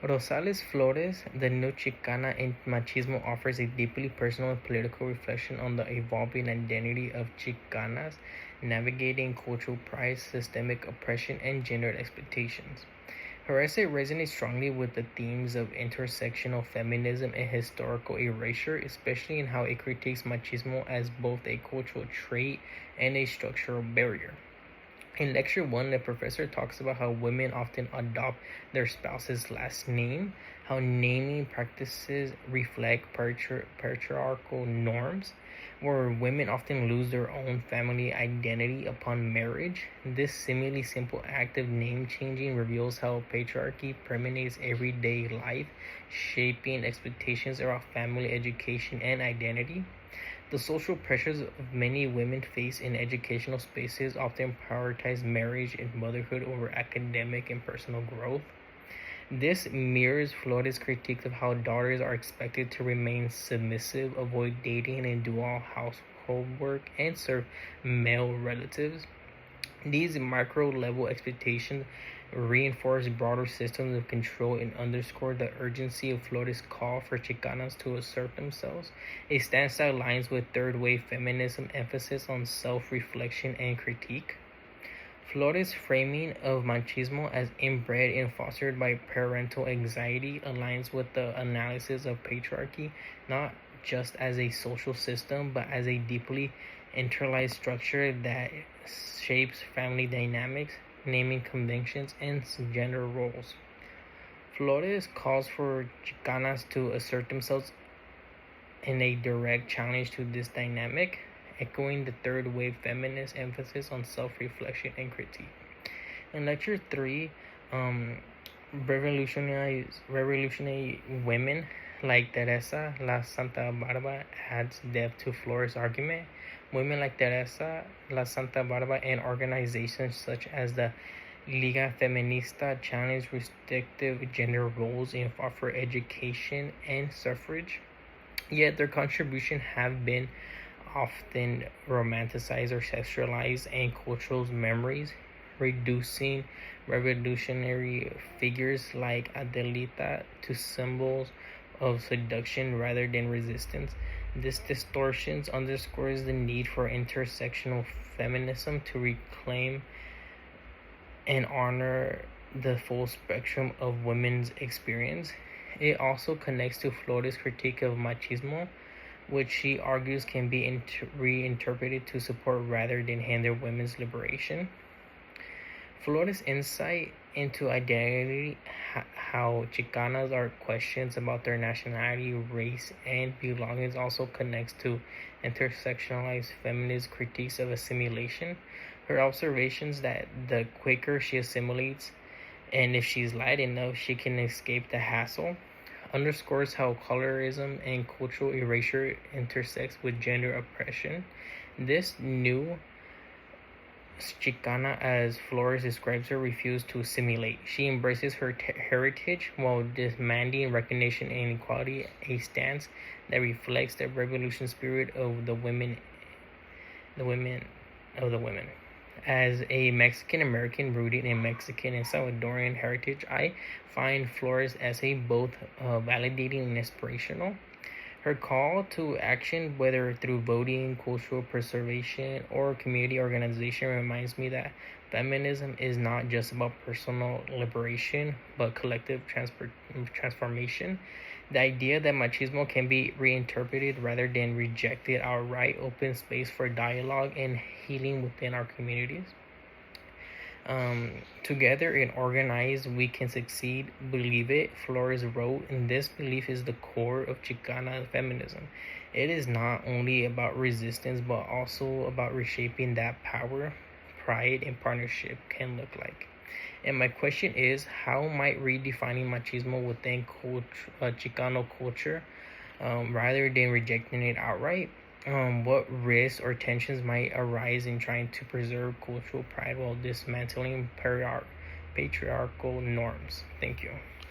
Rosales Flores, the new Chicana in Machismo, offers a deeply personal and political reflection on the evolving identity of Chicanas, navigating cultural pride, systemic oppression, and gendered expectations. Her essay resonates strongly with the themes of intersectional feminism and historical erasure, especially in how it critiques machismo as both a cultural trait and a structural barrier. In lecture one, the professor talks about how women often adopt their spouse's last name, how naming practices reflect patriarchal norms, where women often lose their own family identity upon marriage. This seemingly simple act of name changing reveals how patriarchy permeates everyday life, shaping expectations around family, education, and identity. The social pressures of many women face in educational spaces often prioritize marriage and motherhood over academic and personal growth. This mirrors Flores' critique of how daughters are expected to remain submissive, avoid dating, and do all household work, and serve male relatives. These micro-level expectations reinforce broader systems of control and underscore the urgency of Flores' call for Chicanas to assert themselves. A stance that aligns with third-wave feminism emphasis on self-reflection and critique. Flores' framing of machismo as inbred and fostered by parental anxiety aligns with the analysis of patriarchy, not just as a social system, but as a deeply internalized structure that shapes family dynamics, naming conventions, and gender roles. Flores calls for Chicanas to assert themselves in a direct challenge to this dynamic, echoing the third wave feminist emphasis on self-reflection and critique. In lecture 3, revolutionary women like Teresa La Santa Barbara adds depth to Flores' argument. Women like Teresa La Santa Barbara and organizations such as the Liga Feminista challenge restrictive gender roles and fought for education and suffrage. Yet their contributions have been often romanticized or sexualized in cultural memories, reducing revolutionary figures like Adelita to symbols of seduction rather than resistance. This distortion underscores the need for intersectional feminism to reclaim and honor the full spectrum of women's experience. It also connects to Flores' critique of machismo, which she argues can be reinterpreted to support rather than hinder women's liberation. Flores' insight into identity, how Chicanas are questions about their nationality, race, and belongings, also connects to intersectionalized feminist critiques of assimilation. Her observations that the quicker she assimilates, and if she's light enough, she can escape the hassle, underscores how colorism and cultural erasure intersects with gender oppression. This new Chicana, as Flores describes her, refuses to assimilate. She embraces her heritage while demanding recognition and equality, a stance that reflects the revolution spirit of the women. As a Mexican American rooted in Mexican and Salvadoran heritage, I find Flores' essay both validating and inspirational. Her call to action, whether through voting, cultural preservation, or community organization, reminds me that feminism is not just about personal liberation, but collective transformation. The idea that machismo can be reinterpreted rather than rejected outright opens space for dialogue and healing within our communities. Together and organized, we can succeed. Believe it, Flores wrote, and this belief is the core of Chicana feminism. It is not only about resistance, but also about reshaping that power, pride, and partnership can look like. And my question is, how might redefining machismo within Chicano culture, rather than rejecting it outright? What risks or tensions might arise in trying to preserve cultural pride while dismantling patriarchal norms? Thank you.